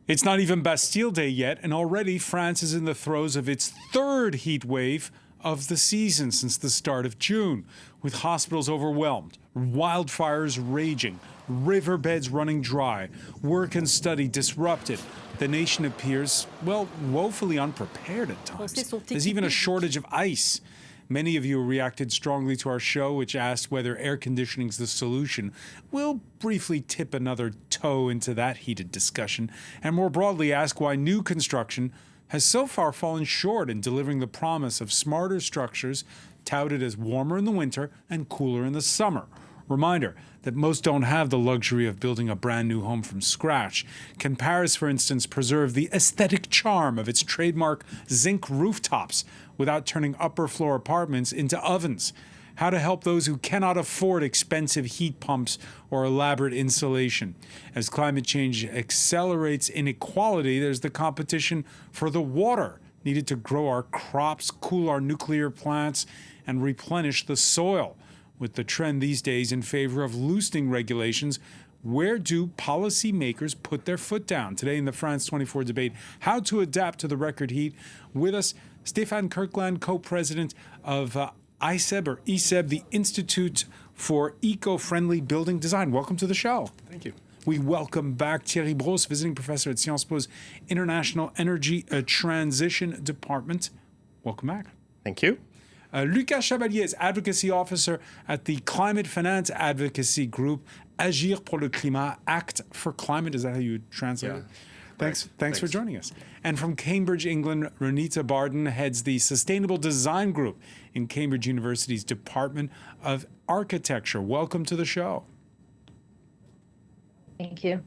It's not even Bastille Day yet, and already France is in the throes of its third heat wave of the season since the start of June, with hospitals overwhelmed, wildfires raging, riverbeds running dry, work and study disrupted. The nation appears, well, woefully unprepared at times. There's even a shortage of ice. Many of you reacted strongly to our show, which asked whether air conditioning's the solution. We'll briefly tip another toe into that heated discussion, and more broadly ask why new construction has so far fallen short in delivering the promise of smarter structures touted as warmer in the winter and cooler in the summer. Reminder that most don't have the luxury of building a brand new home from scratch. Can Paris, for instance, preserve the aesthetic charm of its trademark zinc rooftops without turning upper floor apartments into ovens? How to help those who cannot afford expensive heat pumps or elaborate insulation. As climate change accelerates inequality, there's the competition for the water needed to grow our crops, cool our nuclear plants, and replenish the soil. With the trend these days in favor of loosening regulations, where do policymakers put their foot down? Today in the France 24 debate, how to adapt to the record heat. With us, Stéphane Kirkland, co-president of ICEB, the Institute for Eco-Friendly Building Design. Welcome to the show. Thank you. We welcome back Thierry Brosse, visiting professor at Sciences Po's International Energy Transition Department. Welcome back. Thank you. Lucas Chabalier is advocacy officer at the climate finance advocacy group Agir pour le Climat, Act for Climate. Is that how you translate it? Thanks for joining us. And from Cambridge, England, Ronita Barden heads the Sustainable Design Group in Cambridge University's Department of Architecture. Welcome to the show. Thank you.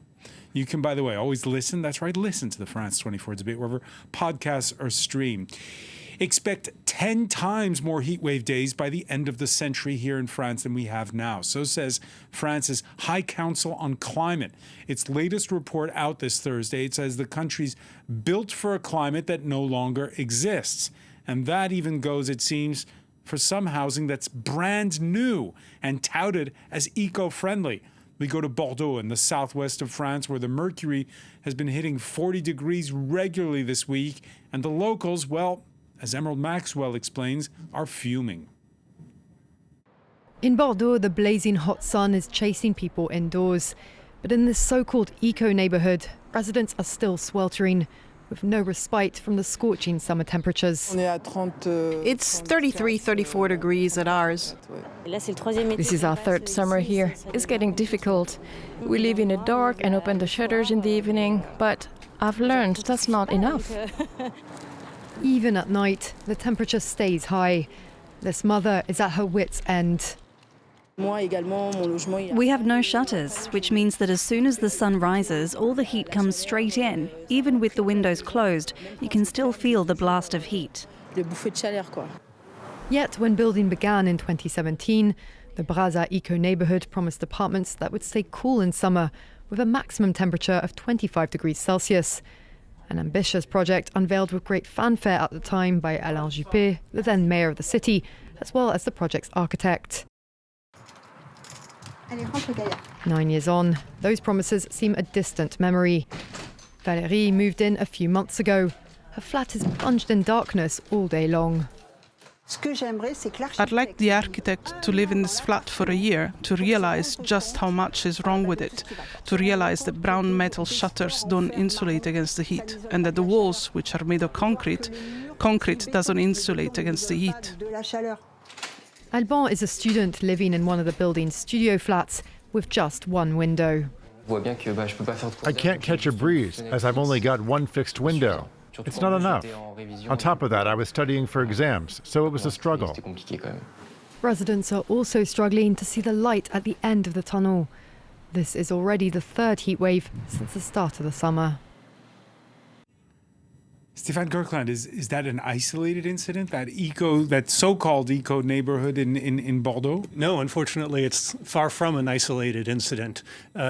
You can, by the way, always listen. That's right, listen to the France 24 debate wherever podcasts are streamed. Expect 10 times more heatwave days by the end of the century here in France than we have now. So says France's High Council on Climate. Its latest report out this Thursday, it says the country's built for a climate that no longer exists. And that even goes, it seems, for some housing that's brand new and touted as eco-friendly. We go to Bordeaux in the southwest of France, where the mercury has been hitting 40 degrees regularly this week. And the locals, well, as Emerald Maxwell explains, are fuming. In Bordeaux, the blazing hot sun is chasing people indoors. But in this so-called eco-neighborhood, residents are still sweltering, with no respite from the scorching summer temperatures. It's 33, 34 degrees at ours. This is our third summer here. It's getting difficult. We live in the dark and open the shutters in the evening, but I've learned that's not enough. Even at night, the temperature stays high. This mother is at her wit's end. We have no shutters, which means that as soon as the sun rises, all the heat comes straight in. Even with the windows closed, you can still feel the blast of heat. Yet, when building began in 2017, the Brazza eco-neighborhood promised apartments that would stay cool in summer, with a maximum temperature of 25 degrees Celsius. An ambitious project unveiled with great fanfare at the time by Alain Juppé, the then mayor of the city, as well as the project's architect. 9 years on, those promises seem a distant memory. Valérie moved in a few months ago. Her flat is plunged in darkness all day long. I'd like the architect to live in this flat for a year to realize just how much is wrong with it, to realize that brown metal shutters don't insulate against the heat, and that the walls, which are made of concrete doesn't insulate against the heat. Alban is a student living in one of the building's studio flats with just one window. I can't catch a breeze, as I've only got one fixed window. It's not enough. On top of that, I was studying for exams, so it was a struggle. Residents are also struggling to see the light at the end of the tunnel. This is already the third heat wave since the start of the summer. Stefan Kirkland, is that an isolated incident, that so-called eco neighborhood in Bordeaux? No, unfortunately, it's far from an isolated incident.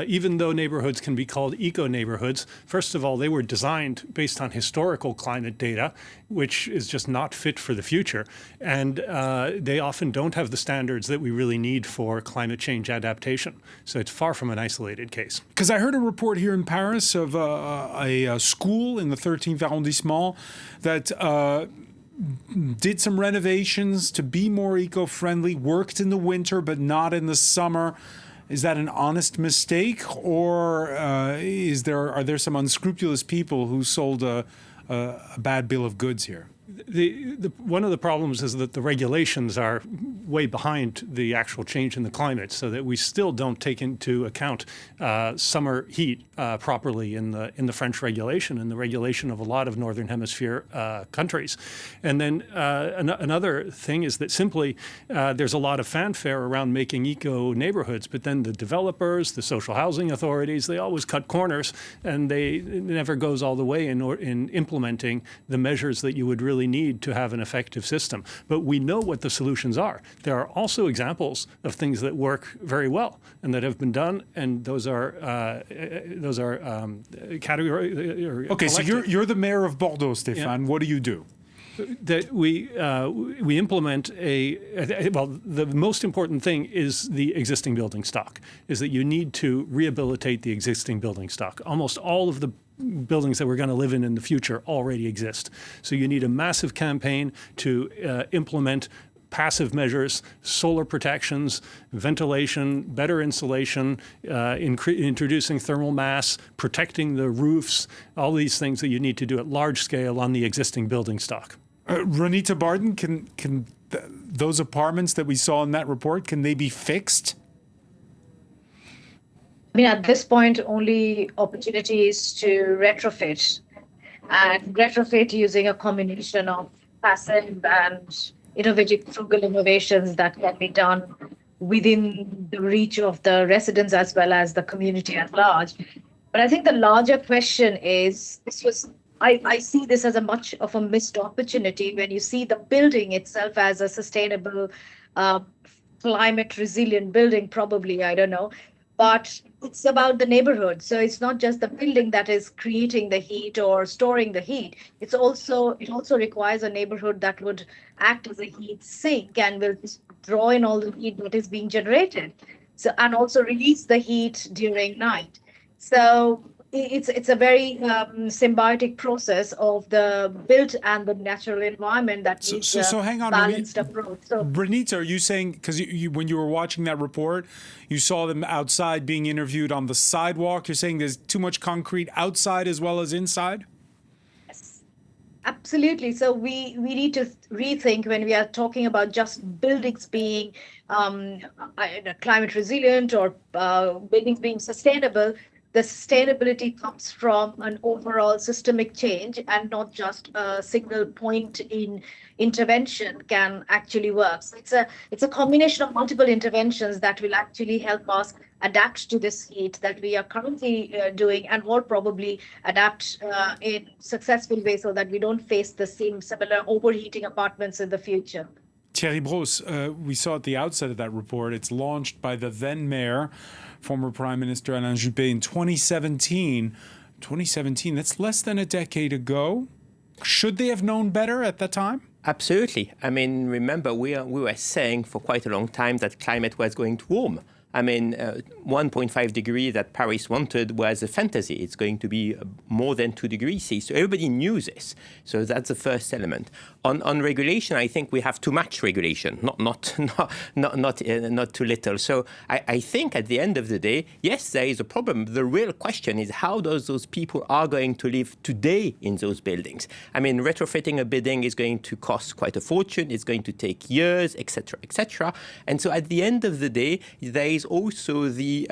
Even though neighborhoods can be called eco neighborhoods, first of all, they were designed based on historical climate data, which is just not fit for the future. And they often don't have the standards that we really need for climate change adaptation. So it's far from an isolated case. Because I heard a report here in Paris of a school in the 13th arrondissement that did some renovations to be more eco-friendly, worked in the winter but not in the summer. Is that an honest mistake, or are there some unscrupulous people who sold a bad bill of goods here? One of the problems is that the regulations are way behind the actual change in the climate, so that we still don't take into account summer heat properly in the French regulation and the regulation of a lot of Northern Hemisphere countries. And then another thing is that simply there's a lot of fanfare around making eco neighborhoods, but then the developers, the social housing authorities, they always cut corners, and it never goes all the way in implementing the measures that you would really need to have an effective system. But we know what the solutions are. There are also examples of things that work very well and that have been done, and those are category. Okay, so you're the mayor of Bordeaux, Stéphane. Yeah. What do you do? That we implement the most important thing is the existing building stock, is that you need to rehabilitate the existing building stock. Almost all of the buildings that we're going to live in the future already exist. So you need a massive campaign to implement passive measures, solar protections, ventilation, better insulation, introducing thermal mass, protecting the roofs, all these things that you need to do at large scale on the existing building stock. Ronita Barden, can those apartments that we saw in that report, can they be fixed? I mean, at this point, only opportunity is to retrofit, and retrofit using a combination of passive and innovative frugal innovations that can be done within the reach of the residents as well as the community at large. But I think the larger question is, I see this as a much of a missed opportunity when you see the building itself as a sustainable, climate resilient building, probably, I don't know. But it's about the neighborhood. So it's not just the building that is creating the heat or storing the heat. It also requires a neighborhood that would act as a heat sink and will draw in all the heat that is being generated. So, and also release the heat during night. So it's a very symbiotic process of the built and the natural environment that needs so hang on, balanced approach. So, Brenita, are you saying, because when you were watching that report, you saw them outside being interviewed on the sidewalk, you're saying there's too much concrete outside as well as inside? Yes, absolutely. So we need to rethink when we are talking about just buildings being climate resilient or buildings being sustainable. The sustainability comes from an overall systemic change, and not just a single point in intervention can actually work. So it's a combination of multiple interventions that will actually help us adapt to this heat that we are currently doing, and more probably adapt in successful way so that we don't face the same similar overheating apartments in the future. Thierry Brosse, we saw at the outset of that report, it's launched by the then mayor, former Prime Minister Alain Juppé, in 2017. 2017, that's less than a decade ago. Should they have known better at that time? Absolutely. I mean, remember, we were saying for quite a long time that climate was going to warm. I mean, 1.5 degrees that Paris wanted was a fantasy. It's going to be more than 2 degrees C. So everybody knew this. So that's the first element. On regulation, I think we have too much regulation, not too little. So I think at the end of the day, yes, there is a problem. The real question is how those people are going to live today in those buildings. I mean, retrofitting a building is going to cost quite a fortune. It's going to take years, etc., etc. And so at the end of the day, there is also the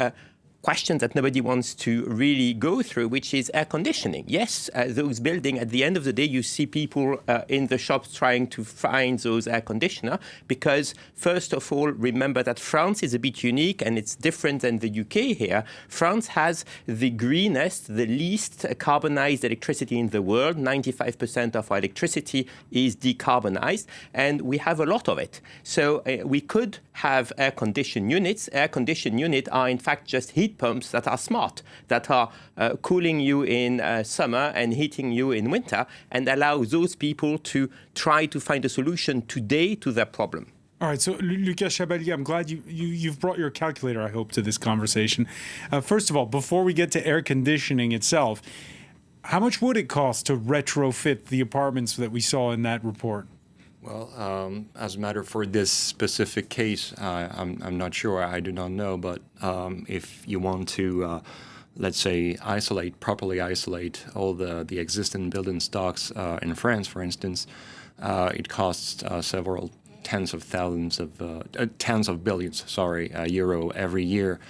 question that nobody wants to really go through, which is air conditioning. Yes, those buildings, at the end of the day, you see people in the shops trying to find those air conditioners because, first of all, remember that France is a bit unique and it's different than the UK here. France has the greenest, the least carbonized electricity in the world. 95% of our electricity is decarbonized, and we have a lot of it. So we could have air conditioned units. Air conditioned units are, in fact, just heat pumps that are smart, that are cooling you in summer and heating you in winter, and allow those people to try to find a solution today to their problem. All right, so Lucas Chabalier, I'm glad you've brought your calculator, I hope, to this conversation. First of all, before we get to air conditioning itself, how much would it cost to retrofit the apartments that we saw in that report? Well, as a matter for this specific case, I'm not sure. I do not know. But if you want to, let's say, properly isolate all the existing building stocks in France, for instance, it costs several tens of billions, euro every year.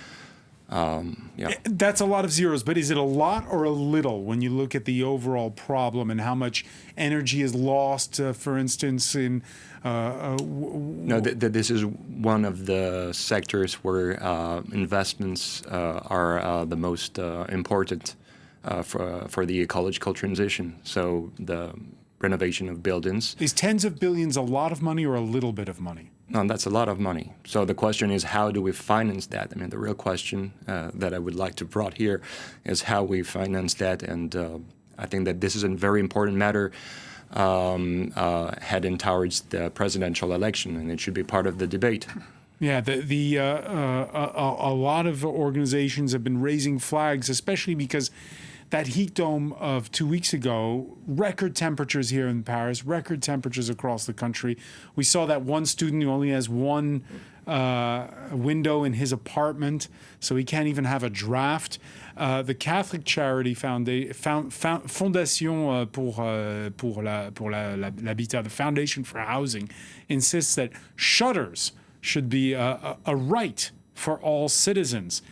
Yeah. That's a lot of zeros, but is it a lot or a little when you look at the overall problem and how much energy is lost, for instance, in... No, this is one of the sectors where investments are the most important for the ecological transition. So the renovation of buildings. Is tens of billions a lot of money or a little bit of money? No, that's a lot of money. So the question is, how do we finance that? I mean, the real question that I would like to brought here is how we finance that. And I think that this is a very important matter heading towards the presidential election, and it should be part of the debate. Yeah, a lot of organizations have been raising flags, especially because that heat dome of 2 weeks ago, record temperatures here in Paris, record temperatures across the country. We saw that one student who only has one window in his apartment, so he can't even have a draft. The Catholic charity Fondation pour l'habitat, the Foundation for Housing, insists that shutters should be a right for all citizens.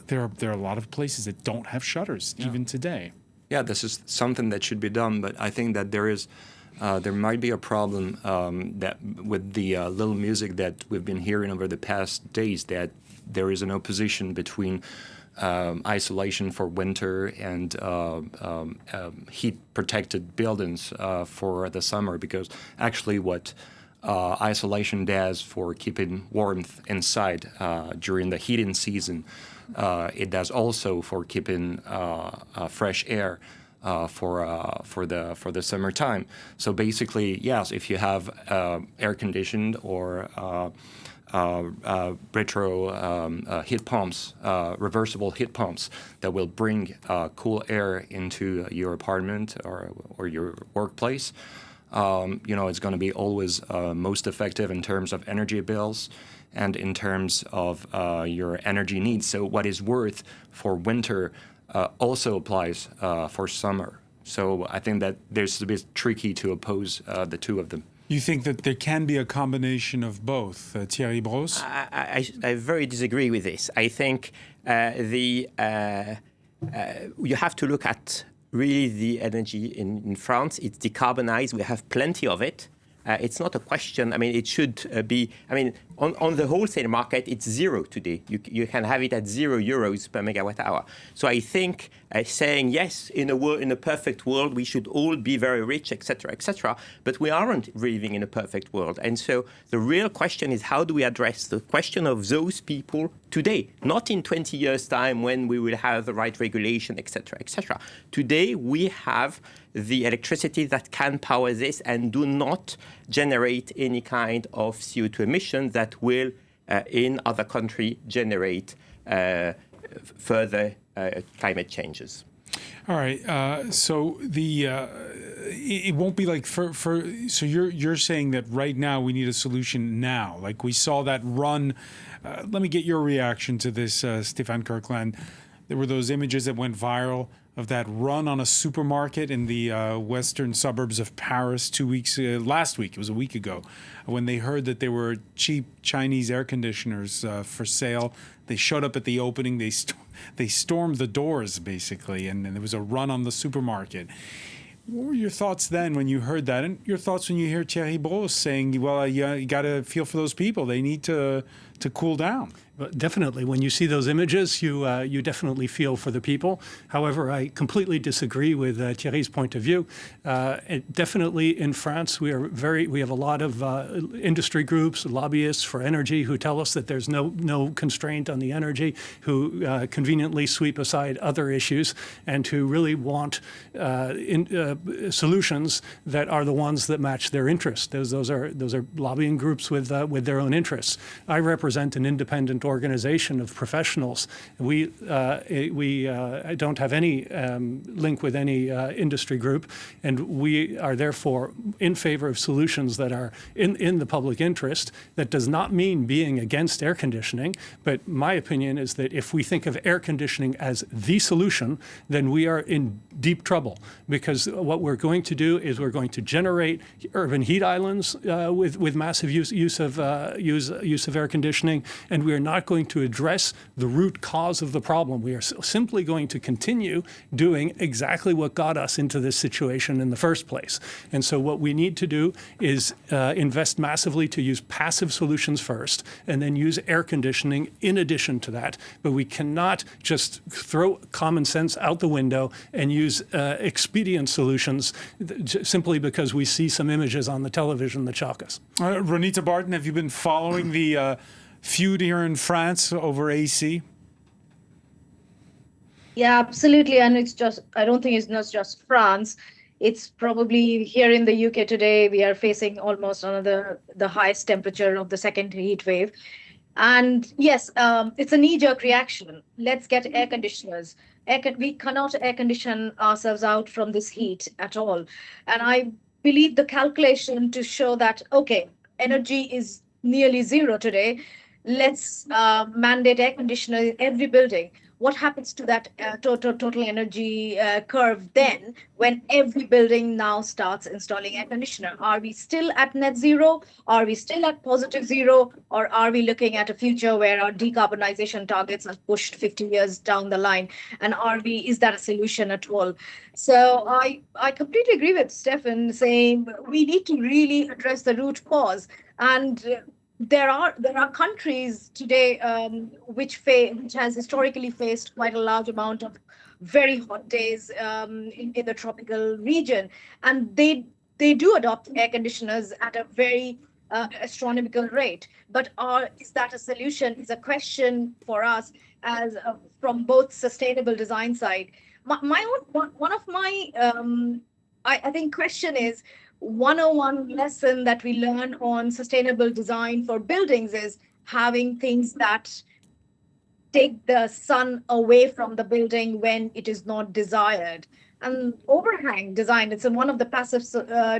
There are a lot of places that don't have shutters, even today. Yeah, this is something that should be done, but I think that there might be a problem that with the little music that we've been hearing over the past days, that there is an opposition between isolation for winter and heat-protected buildings for the summer, because actually what isolation does for keeping warmth inside during the heating season, it does also for keeping fresh air for the summertime. So basically, yes, if you have air-conditioned or retro heat pumps, reversible heat pumps that will bring cool air into your apartment or your workplace, it's going to be always most effective in terms of energy bills and in terms of your energy needs. So what is worth for winter also applies for summer. So I think that there's a bit tricky to oppose the two of them. You think that there can be a combination of both, Thierry Brosse? I very disagree with this. I think you have to look at really the energy in France. It's decarbonized. We have plenty of it. It's not a question. I mean, it should be. I mean, on the wholesale market, it's zero today. You can have it at €0 per megawatt hour. So I think saying yes, in a perfect world, we should all be very rich, etc., but we aren't living in a perfect world. And so the real question is, how do we address the question of those people today, not in 20 years' time when we will have the right regulation, etc. Today, we have the electricity that can power this and do not generate any kind of CO2 emissions that will, in other countries, generate further climate changes. All right. So it won't be like so you're saying that right now we need a solution now. Like we saw that run. Let me get your reaction to this, Stéphane Kirkland. There were those images that went viral of that run on a supermarket in the western suburbs of Paris last week, it was a week ago, when they heard that there were cheap Chinese air conditioners for sale. They showed up at the opening. They stormed the doors, basically, and there was a run on the supermarket. What were your thoughts then when you heard that? And your thoughts when you hear Thierry Brosse saying, well, you got to feel for those people. They need to cool down. Definitely. When you see those images, you definitely feel for the people. However, I completely disagree with Thierry's point of view. Definitely in France, we have a lot of industry groups, lobbyists for energy who tell us that there's no constraint on the energy, who conveniently sweep aside other issues, and who really want solutions that are the ones that match their interests. Those are lobbying groups with their own interests. I represent an independent organization of professionals. We don't have any link with any industry group, and we are therefore in favor of solutions that are in the public interest. That does not mean being against air conditioning, but my opinion is that if we think of air conditioning as the solution, then we are in deep trouble, because what we're going to do is we're going to generate urban heat islands with massive use of air conditioning, and we are not going to address the root cause of the problem. We are simply going to continue doing exactly what got us into this situation in the first place. And so what we need to do is invest massively to use passive solutions first, and then use air conditioning in addition to that. But we cannot just throw common sense out the window and use expedient solutions simply because we see some images on the television that shock us. Ronita Barton, have you been following the feud here in France over AC? Yeah, absolutely. And I don't think it's not just France. It's probably here in the UK today, we are facing almost the highest temperature of the second heat wave. And yes, it's a knee-jerk reaction. Let's get air conditioners. We cannot air condition ourselves out from this heat at all. And I believe the calculation to show that, okay, energy is nearly zero today. Let's mandate air conditioner in every building. What happens to that total energy curve then when every building now starts installing air conditioner? Are we still at net zero? Are we still at positive zero? Or are we looking at a future where our decarbonization targets are pushed 50 years down the line? And is that a solution at all? So I completely agree with Stefan saying we need to really address the root cause. And there are countries today which has historically faced quite a large amount of very hot days in the tropical region, and they do adopt air conditioners at a very astronomical rate. But is that a solution? Is a question for us as from both sustainable design side. I think question is, 101 lesson that we learn on sustainable design for buildings is having things that take the sun away from the building when it is not desired. And overhang design, it's one of the passive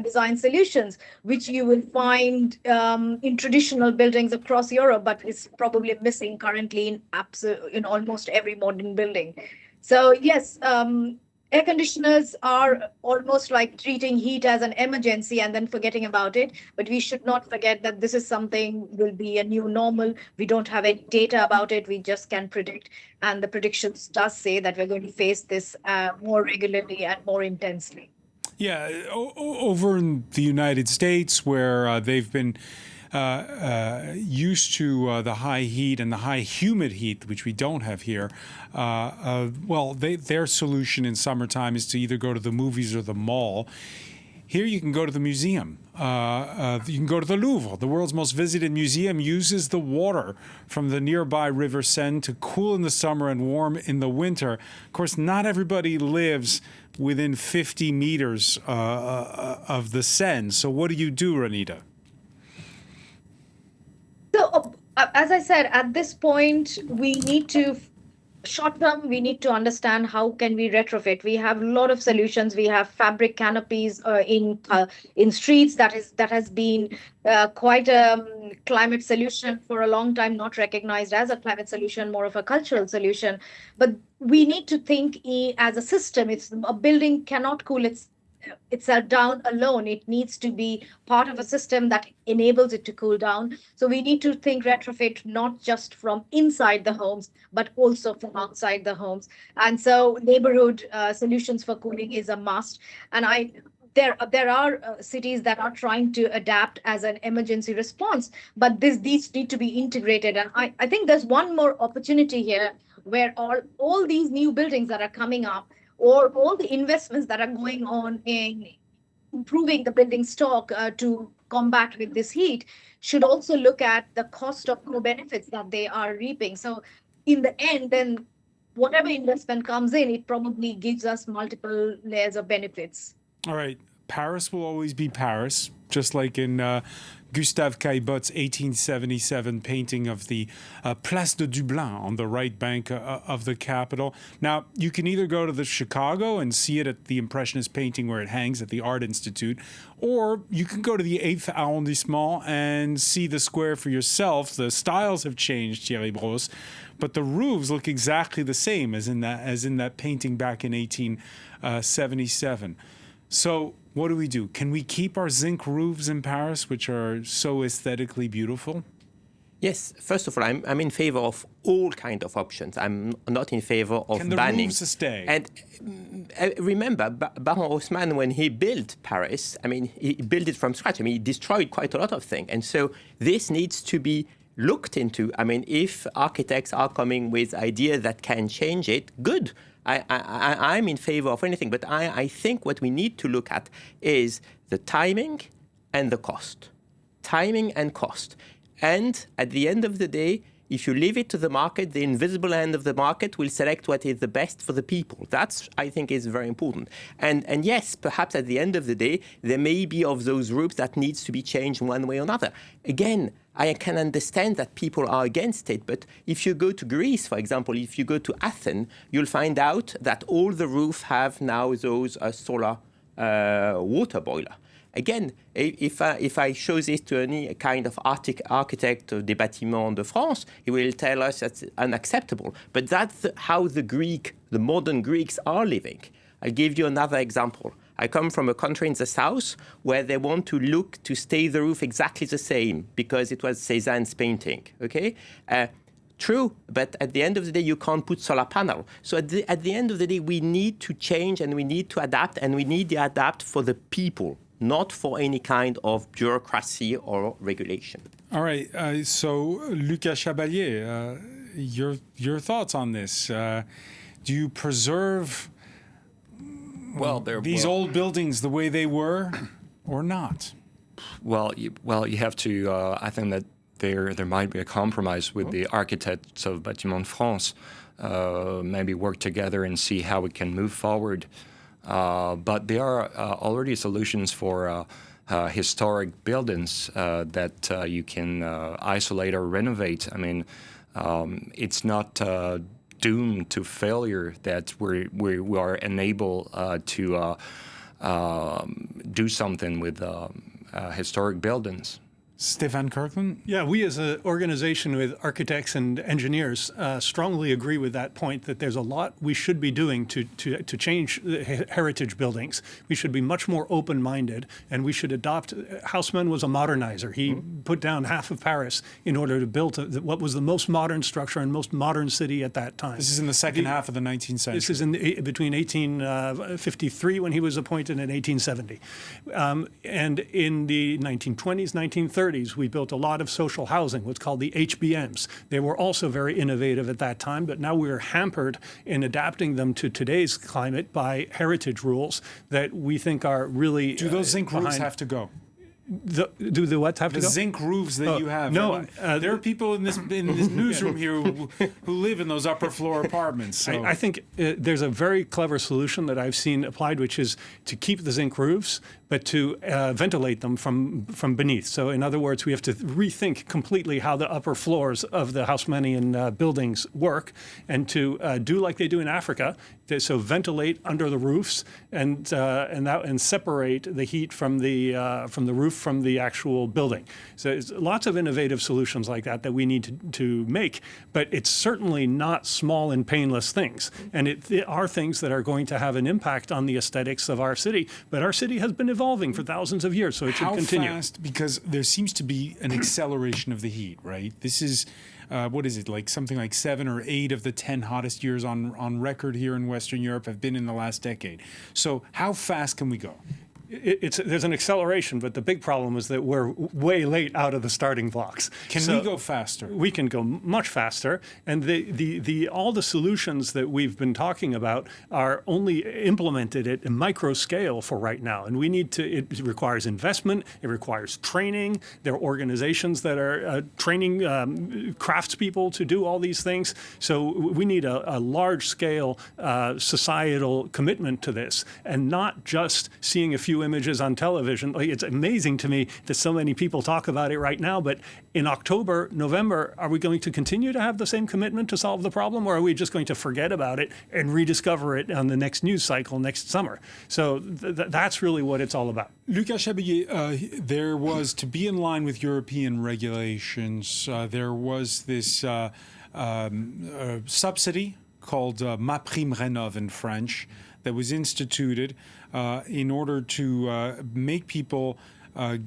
design solutions, which you will find in traditional buildings across Europe, but is probably missing currently in almost every modern building. So yes, air conditioners are almost like treating heat as an emergency and then forgetting about it. But we should not forget that this is something will be a new normal. We don't have any data about it. We just can predict. And the predictions does say that we're going to face this more regularly and more intensely. Yeah, over in the United States, where they've been used to the high heat and the high humid heat, which we don't have here, their solution in summertime is to either go to the movies or the mall. Here you can go to the museum. You can go to the Louvre. The world's most visited museum uses the water from the nearby River Seine to cool in the summer and warm in the winter. Of course, not everybody lives within 50 meters of the Seine. So what do you do, Ronita? So, as I said, at this point, we need to short term, we need to understand how can we retrofit. We have a lot of solutions. We have fabric canopies in streets. That has been quite a climate solution for a long time, not recognized as a climate solution, more of a cultural solution. But we need to think as a system. It's a building cannot cool itself down alone. It needs to be part of a system that enables it to cool down. So we need to think retrofit not just from inside the homes, but also from outside the homes. And so neighborhood solutions for cooling is a must. And there are cities that are trying to adapt as an emergency response, but these need to be integrated. And I think there's one more opportunity here where all these new buildings that are coming up, or all the investments that are going on in improving the building stock to combat with this heat, should also look at the cost of co-benefits that they are reaping. So in the end, then whatever investment comes in, it probably gives us multiple layers of benefits. All right. Paris will always be Paris, just like in Gustave Caillebot's 1877 painting of the Place de Dublin on the right bank of the capital. Now, you can either go to the Chicago and see it at the Impressionist painting where it hangs at the Art Institute, or you can go to the 8th arrondissement and see the square for yourself. The styles have changed, Thierry Brosse, but the roofs look exactly the same as in that painting back in 1877. So what do we do? Can we keep our zinc roofs in Paris, which are so aesthetically beautiful? Yes, first of all, I'm in favor of all kind of options. I'm not in favor of Can the banning. roofs stay? And remember, Baron Haussmann, when he built Paris, he built it from scratch. He destroyed quite a lot of things. And so this needs to be looked into. If architects are coming with ideas that can change it, good. I'm in favor of anything, but I think what we need to look at is the timing and the cost. Timing and cost. And at the end of the day, if you leave it to the market, the invisible hand of the market will select what is the best for the people. That's, I think, is very important. And yes, perhaps at the end of the day, there may be of those roofs that needs to be changed one way or another. Again, I can understand that people are against it, but if you go to Greece, for example, if you go to Athens, you'll find out that all the roofs have now those solar water boiler. Again, if I show this to any kind of architect of des Bâtiments de France, he will tell us that's unacceptable. But that's how the modern Greeks are living. I'll give you another example. I come from a country in the south where they want to stay the roof exactly the same because it was Cézanne's painting, okay? True, but at the end of the day, you can't put solar panel. So at the end of the day, we need to change and we need to adapt, and we need to adapt for the people, not for any kind of bureaucracy or regulation. All right, so Lucas Chabalier, your thoughts on this? Do you preserve these old buildings the way they were, or not? Well, you have to. I think that there might be a compromise with the architects of Bâtiments de France. Maybe work together and see how we can move forward. But there are already solutions for historic buildings that you can isolate or renovate. It's not doomed to failure that we are unable to do something with historic buildings. Stefan Kirkland? Yeah, we as an organization with architects and engineers strongly agree with that point, that there's a lot we should be doing to change heritage buildings. We should be much more open-minded, and we should adopt. Haussmann was a modernizer. He put down half of Paris in order to build what was the most modern structure and most modern city at that time. This is in the second half of the 19th century. This is between 1853 when he was appointed and 1870. And in the 1920s, 1930s, we built a lot of social housing, what's called the HBMs. They were also very innovative at that time, but now we're hampered in adapting them to today's climate by heritage rules that we think are really Do those zinc roofs have to go? Do the what have to The go? zinc roofs that you have. No, there are people in this newsroom here who live in those upper floor apartments. So. I think there's a very clever solution that I've seen applied, which is to keep the zinc roofs, but to ventilate them from beneath. So in other words, we have to rethink completely how the upper floors of the Haussmannian buildings work, and to do like they do in Africa, so ventilate under the roofs and separate the heat from the roof from the actual building. So it's lots of innovative solutions like that we need to make, but it's certainly not small and painless things. And it are things that are going to have an impact on the aesthetics of our city. But our city has been evolving for thousands of years, so it should continue. How fast? Because there seems to be an acceleration of the heat, right? This is, what is it, like something like 7 or 8 of the 10 hottest years on record here in Western Europe have been in the last decade. So how fast can we go? There's an acceleration, but the big problem is that we're way late out of the starting blocks. Can we go faster? We can go much faster, and all the solutions that we've been talking about are only implemented at a micro scale for right now. And we need to. It requires investment. It requires training. There are organizations that are training craftspeople to do all these things. So we need a large scale societal commitment to this, and not just seeing a few images on television. It's amazing to me that so many people talk about it right now, but in October, November, are we going to continue to have the same commitment to solve the problem, or are we just going to forget about it and rediscover it on the next news cycle next summer? So that's really what it's all about. Lucas Chabelier, there was, to be in line with European regulations, there was this subsidy called MaPrimeRénov' in French that was instituted in order to make people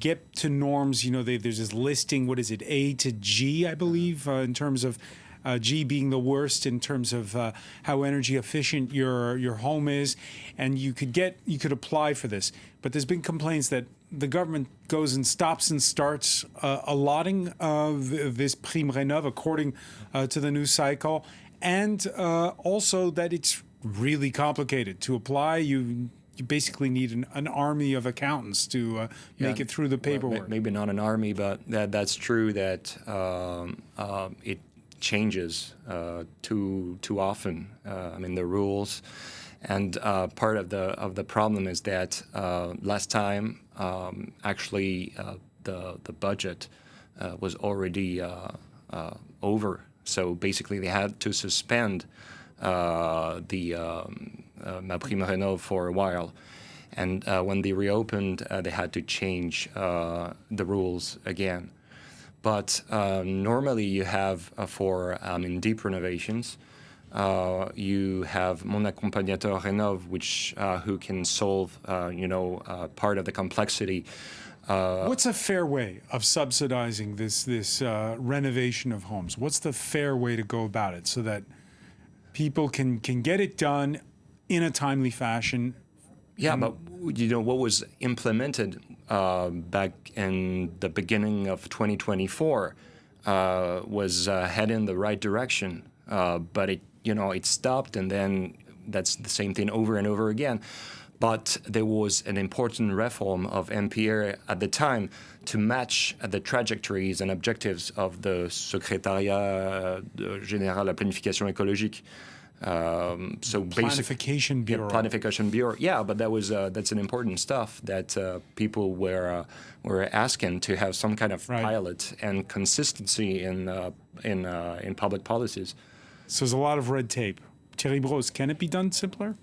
get to norms. You know, there's this listing, what is it, A to G, I believe, in terms of G being the worst in terms of how energy efficient your home is, and you could apply for this. But there's been complaints that the government goes and stops and starts allotting this prime rénov' according to the new cycle, and also that it's really complicated to apply. You basically need an army of accountants to make it through the paperwork. Well, maybe not an army, but that's true that it changes too often. I mean, the rules, and part of the problem is that last time actually the budget was already over. So basically, they had to suspend the MaPrimeRénov' for a while, and when they reopened, they had to change the rules again. But normally, you have for deep renovations, you have Mon Accompagnateur Rénov', which who can solve part of the complexity. What's a fair way of subsidizing this renovation of homes? What's the fair way to go about it so that people can get it done in a timely fashion? Yeah, but what was implemented back in the beginning of 2024 was heading in the right direction, but it stopped, and then that's the same thing over and over again. But there was an important reform of NPR at the time to match the trajectories and objectives of the Secrétariat Général à la Planification Écologique. Planification Bureau. Planification Bureau. Yeah, but that's an important stuff that people were asking to have some kind of pilot and consistency in public policies. So there's a lot of red tape. Thierry Brosse, can it be done simpler?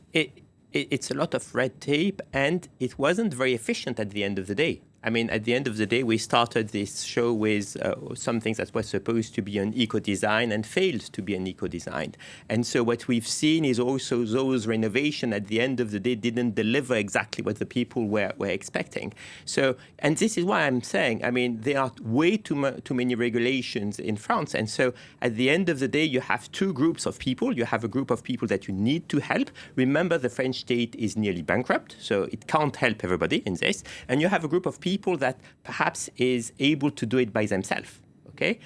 It's a lot of red tape, and it wasn't very efficient at the end of the day. I mean, at the end of the day, we started this show with something that was supposed to be an eco-design and failed to be an eco-design. And so what we've seen is also those renovations at the end of the day didn't deliver exactly what the people were expecting. So, and this is why I'm saying, I mean, there are way too many regulations in France. And so at the end of the day, you have two groups of people. You have a group of people that you need to help. Remember, the French state is nearly bankrupt, so it can't help everybody in this. And you have a group of people that perhaps is able to do it by themselves. Okay,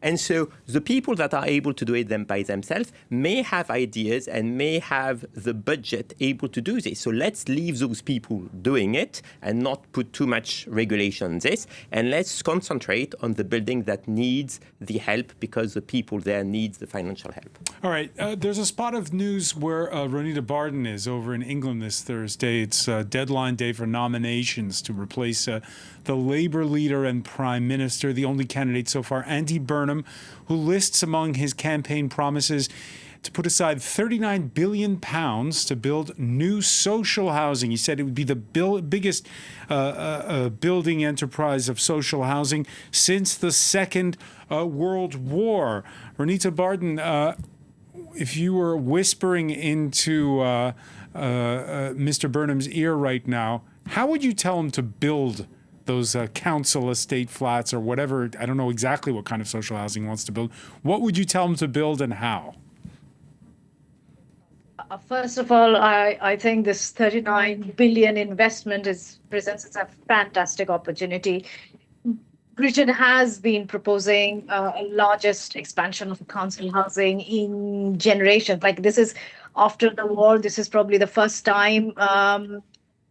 and so the people that are able to do it them by themselves may have ideas and may have the budget able to do this. So let's leave those people doing it and not put too much regulation on this. And let's concentrate on the building that needs the help because the people there needs the financial help. All right. There's a spot of news where Ronita Barden is over in England this Thursday. It's deadline day for nominations to replace the Labour leader and Prime Minister, the only candidate so far, Andy Burnham, who lists among his campaign promises to put aside £39 billion to build new social housing. He said it would be the biggest building enterprise of social housing since the Second World War. Ronita Barden, if you were whispering into Mr. Burnham's ear right now, how would you tell him to build those council estate flats or whatever? I don't know exactly what kind of social housing he wants to build. What would you tell him to build and how? First of all, I think this 39 billion investment presents as a fantastic opportunity. Britain has been proposing a largest expansion of council housing in generations. Like this is after the war, this is probably the first time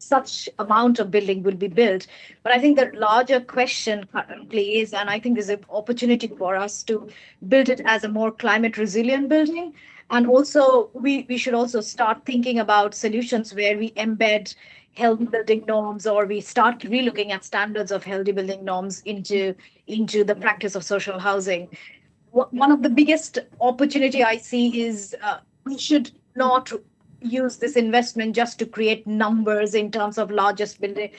such amount of building will be built. But I think the larger question currently is, and I think there's an opportunity for us to build it as a more climate resilient building. And also we should also start thinking about solutions where we embed healthy building norms, or we start relooking at standards of healthy building norms into the practice of social housing. One of the biggest opportunity I see is we should not use this investment just to create numbers in terms of largest building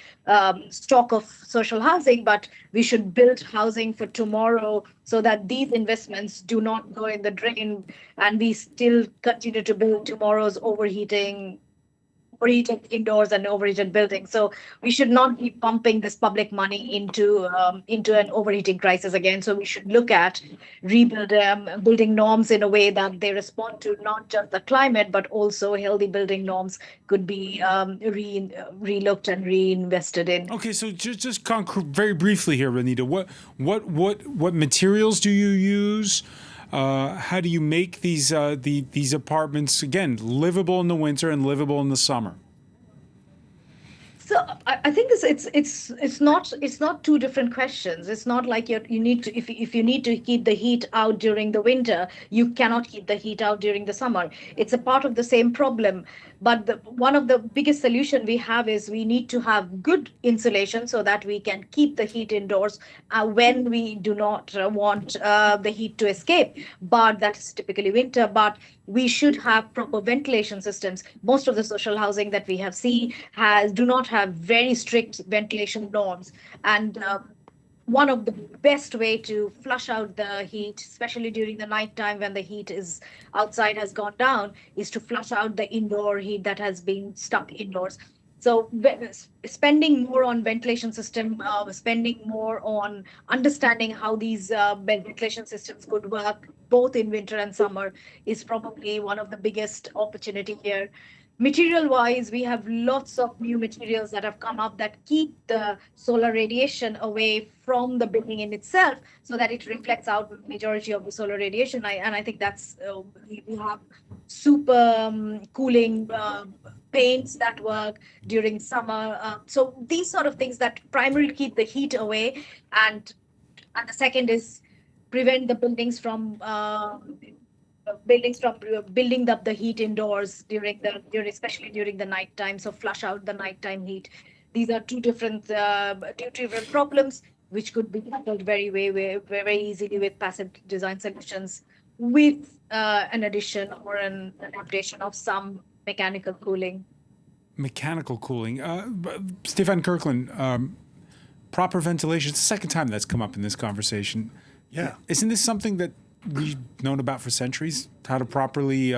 stock of social housing, but we should build housing for tomorrow so that these investments do not go in the drain and we still continue to build tomorrow's overheated indoors and overheated buildings. So we should not be pumping this public money into an overheating crisis again. So we should look at building norms in a way that they respond to not just the climate, but also healthy building norms could be relooked and reinvested in. Okay, so just very briefly here, Ronita, what materials do you use? How do you make these apartments, again, livable in the winter and livable in the summer? So I think it's not two different questions. It's not like you need to if you need to keep the heat out during the winter, you cannot keep the heat out during the summer. It's a part of the same problem. But one of the biggest solution we have is we need to have good insulation so that we can keep the heat indoors when we do not want the heat to escape. But that's typically winter. But we should have proper ventilation systems. Most of the social housing that we have seen do not have very strict ventilation norms. And one of the best way to flush out the heat, especially during the nighttime when the heat is outside has gone down, is to flush out the indoor heat that has been stuck indoors. So spending more on ventilation system, spending more on understanding how these ventilation systems could work both in winter and summer is probably one of the biggest opportunity here. Material-wise, we have lots of new materials that have come up that keep the solar radiation away from the building in itself so that it reflects out the majority of the solar radiation. I think that's, we have super cooling paints that work during summer. So these sort of things that primarily keep the heat away. And the second is prevent the buildings from building up the heat indoors especially during the nighttime. So flush out the nighttime heat. These are two different problems which could be tackled very easily with passive design solutions with an addition or an adaptation of some mechanical cooling. Mechanical cooling. Stefan Kirkland, proper ventilation. It's the second time that's come up in this conversation. Yeah. Isn't this something that we've known about for centuries, how to properly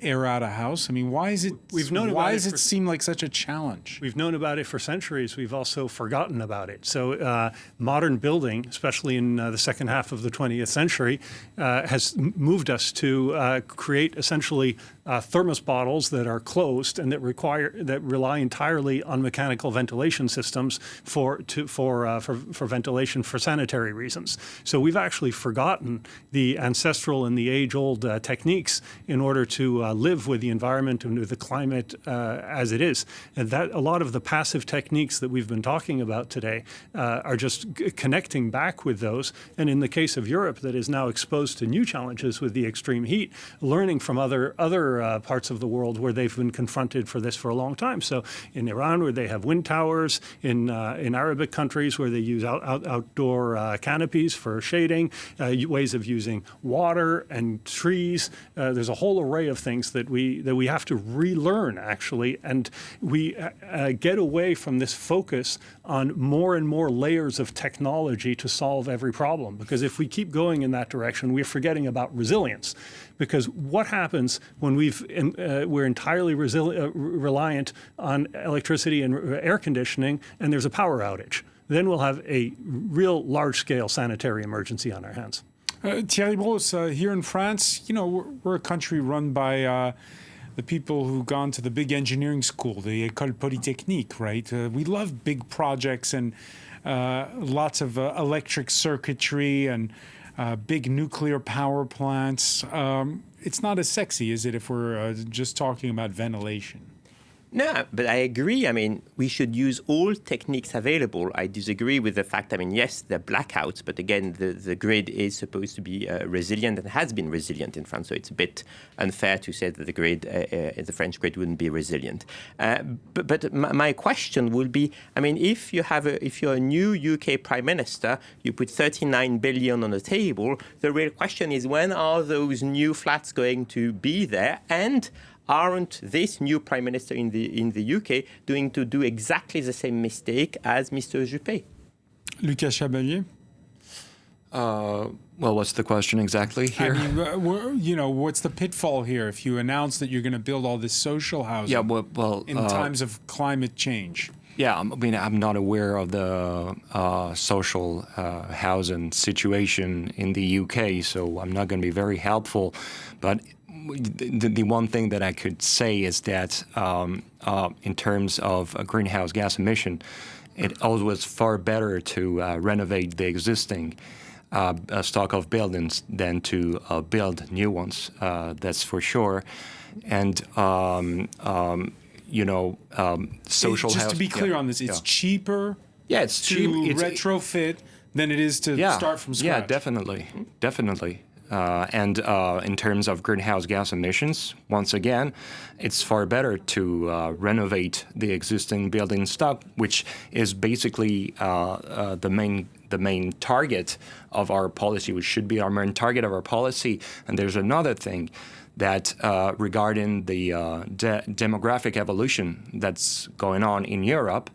air out a house? I mean, why is it? Why does it seem like such a challenge? We've known about it for centuries. We've also forgotten about it. So modern building, especially in the second half of the 20th century, has moved us to create essentially thermos bottles that are closed and that rely entirely on mechanical ventilation systems for ventilation for sanitary reasons. So we've actually forgotten the ancestral and the age-old techniques in order to live with the environment and with the climate as it is. And that a lot of the passive techniques that we've been talking about today are just connecting back with those. And in the case of Europe, that is now exposed to new challenges with the extreme heat, learning from other parts of the world where they've been confronted for this for a long time. So in Iran, where they have wind towers, in Arabic countries where they use outdoor canopies for shading, ways of using water and trees. There's a whole array of things that we have to relearn, actually, and we get away from this focus on more and more layers of technology to solve every problem. Because if we keep going in that direction, we're forgetting about resilience. Because what happens when we're entirely reliant on electricity and air conditioning, and there's a power outage? Then we'll have a real large-scale sanitary emergency on our hands. Thierry Brosse, here in France, we're a country run by the people who've gone to the big engineering school, the École Polytechnique, right? We love big projects and lots of electric circuitry and big nuclear power plants. It's not as sexy, is it, if we're just talking about ventilation? No, but I agree. I mean, we should use all techniques available. I disagree with the fact, yes, there are blackouts, but again, the grid is supposed to be resilient and has been resilient in France. So it's a bit unfair to say that the French grid wouldn't be resilient. But my question would be, if you're a new UK Prime Minister, you put 39 billion on the table. The real question is, when are those new flats going to be there? And aren't this new Prime Minister in the UK going to do exactly the same mistake as Mr. Juppé? Lucas Chabalier? Well, what's the question exactly here? What's the pitfall here if you announce that you're going to build all this social housing in times of climate change? Yeah, I'm not aware of the social housing situation in the UK, so I'm not going to be very helpful. But the one thing that I could say is that in terms of greenhouse gas emission, it always far better to renovate the existing stock of buildings than to build new ones. That's for sure. And social just to be clear on this, it's cheaper. Yeah, it's cheap. Retrofit than it is to start from scratch. Yeah, definitely. And in terms of greenhouse gas emissions, once again, it's far better to renovate the existing building stock, which is basically the main target of our policy, which should be our main target of our policy. And there's another thing that regarding the demographic evolution that's going on in Europe.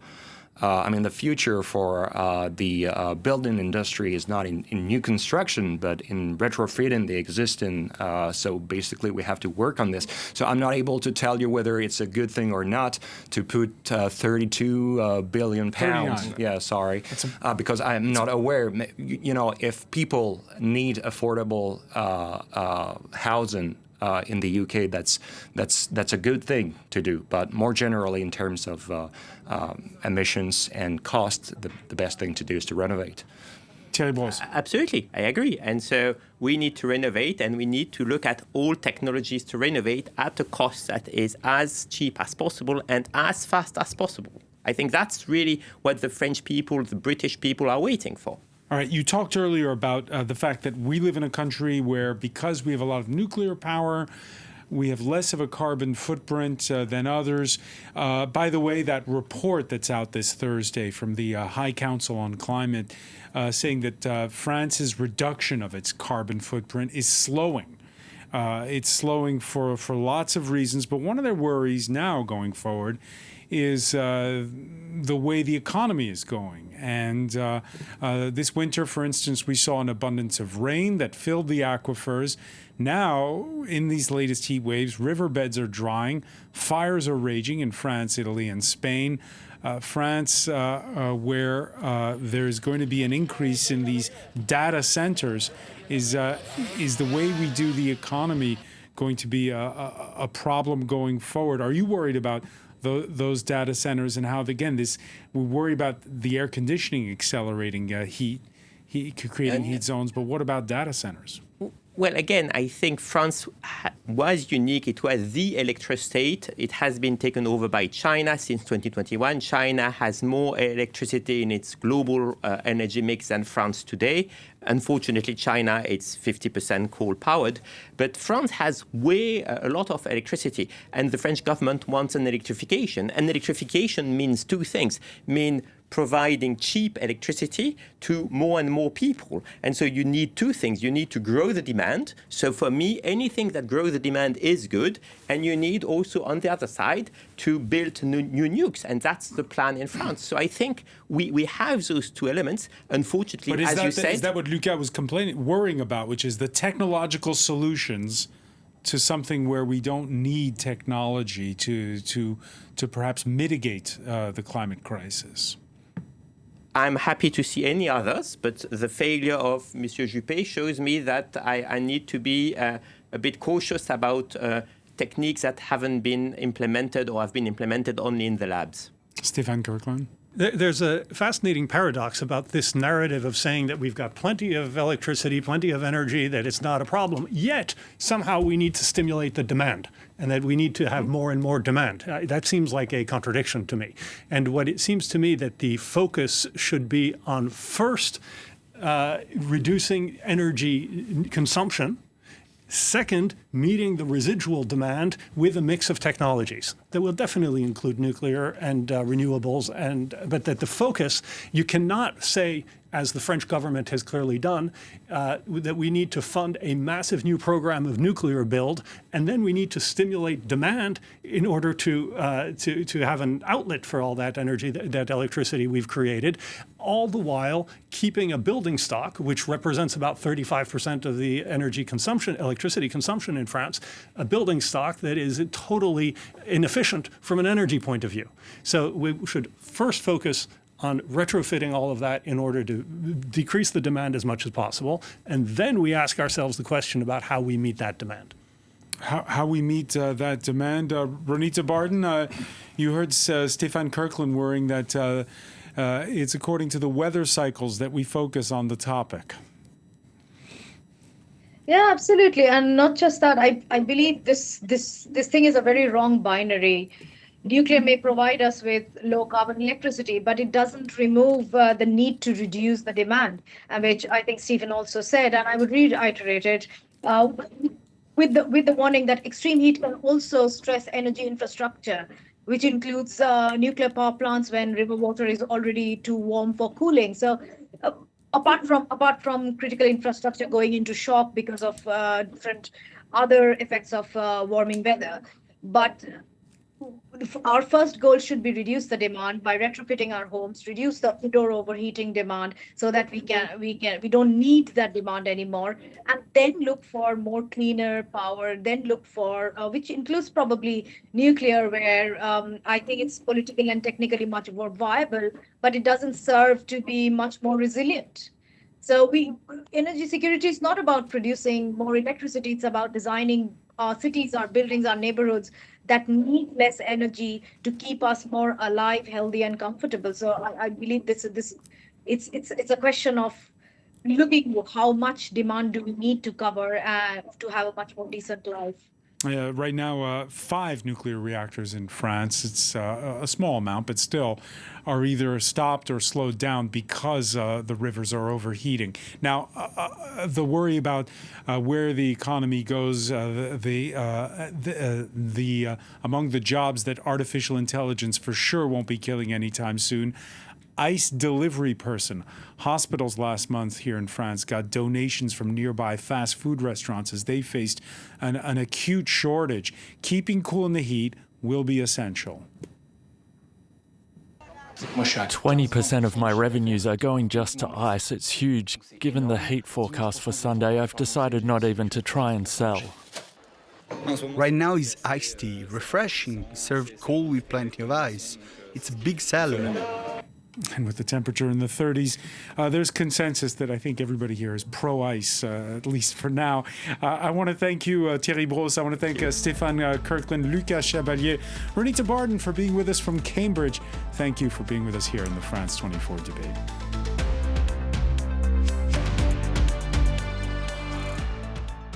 The future for the building industry is not in new construction, but in retrofitting the existing. So basically, we have to work on this. So I'm not able to tell you whether it's a good thing or not to put 32 billion pounds. 39. Yeah, sorry, because I'm not aware. If people need affordable housing. In the UK, that's a good thing to do. But more generally, in terms of emissions and cost, the best thing to do is to renovate. Thierry Brosse. Absolutely, I agree. And so we need to renovate, and we need to look at all technologies to renovate at a cost that is as cheap as possible and as fast as possible. I think that's really what the French people, the British people are waiting for. All right, you talked earlier about the fact that we live in a country where, because we have a lot of nuclear power, we have less of a carbon footprint than others. By the way, that report that's out this Thursday from the High Council on Climate saying that France's reduction of its carbon footprint is slowing. It's slowing for lots of reasons, but one of their worries now going forward is the way the economy is going. And this winter, for instance, we saw an abundance of rain that filled the aquifers. Now, in these latest heat waves, riverbeds are drying, fires are raging in France, Italy, and Spain. France, where there's going to be an increase in these data centers, is the way we do the economy going to be a problem going forward? Are you worried about those data centers and how, again, we worry about the air conditioning accelerating heat, creating heat zones, but what about data centers? Well, again, I think France was unique. It was the electrostate. It has been taken over by China since 2021. China has more electricity in its global energy mix than France today. Unfortunately, China, it's 50% coal-powered. But France has a lot of electricity. And the French government wants an electrification. And electrification means two things. Providing cheap electricity to more and more people. And so you need two things. You need to grow the demand. So for me, anything that grows the demand is good. And you need also, on the other side, to build new nukes. And that's the plan in France. So I think we have those two elements. Unfortunately, but as you said... Is that what Lucas was worrying about, which is the technological solutions to something where we don't need technology to perhaps mitigate the climate crisis? I'm happy to see any others, but the failure of Monsieur Juppé shows me that I need to be a bit cautious about techniques that haven't been implemented or have been implemented only in the labs. Stefan Kirkland? There's a fascinating paradox about this narrative of saying that we've got plenty of electricity, plenty of energy, that it's not a problem, yet somehow we need to stimulate the demand and that we need to have more and more demand. That seems like a contradiction to me. And what it seems to me that the focus should be on first reducing energy consumption, second, meeting the residual demand with a mix of technologies that will definitely include nuclear and renewables, but that the focus, you cannot say, as the French government has clearly done, that we need to fund a massive new program of nuclear build, and then we need to stimulate demand in order to have an outlet for all that energy, that electricity we've created, all the while keeping a building stock, which represents about 35% of the electricity consumption in France, a building stock that is totally inefficient from an energy point of view. So we should first focus on retrofitting all of that in order to decrease the demand as much as possible. And then we ask ourselves the question about how we meet that demand. How we meet that demand. Ronita Barton, you heard Stefan Kirkland worrying that it's according to the weather cycles that we focus on the topic. Yeah, absolutely. And not just that, I believe this thing is a very wrong binary. Nuclear may provide us with low carbon electricity, but it doesn't remove the need to reduce the demand, which I think Stephen also said, and I would reiterate it, with the warning that extreme heat can also stress energy infrastructure, which includes nuclear power plants when river water is already too warm for cooling. So apart from critical infrastructure going into shock because of different other effects of warming weather, but our first goal should be reduce the demand by retrofitting our homes, reduce the indoor overheating demand so that we don't need that demand anymore, and then look for more cleaner power, then look for, which includes probably nuclear, where I think it's politically and technically much more viable, but it doesn't serve to be much more resilient. So energy security is not about producing more electricity, it's about designing our cities, our buildings, our neighborhoods that need less energy to keep us more alive, healthy, and comfortable. So I believe it's a question of looking at how much demand do we need to cover to have a much more decent life. Right now, 5 nuclear reactors in France, it's a small amount, but still, are either stopped or slowed down because the rivers are overheating. Now, the worry about where the economy goes, among the jobs that artificial intelligence for sure won't be killing anytime soon, ice delivery person. Hospitals last month here in France got donations from nearby fast food restaurants as they faced an acute shortage. Keeping cool in the heat will be essential. 20% of my revenues are going just to ice. It's huge. Given the heat forecast for Sunday, I've decided not even to try and sell. Right now is iced tea, refreshing, served cold with plenty of ice. It's a big seller. And with the temperature in the 30s, there's consensus that I think everybody here is pro-ice, at least for now. I want to thank you, Thierry Brosse. I want to thank Stéphane Kirkland, Lucas Chabalier, Renita Barden for being with us from Cambridge. Thank you for being with us here in the France 24 debate.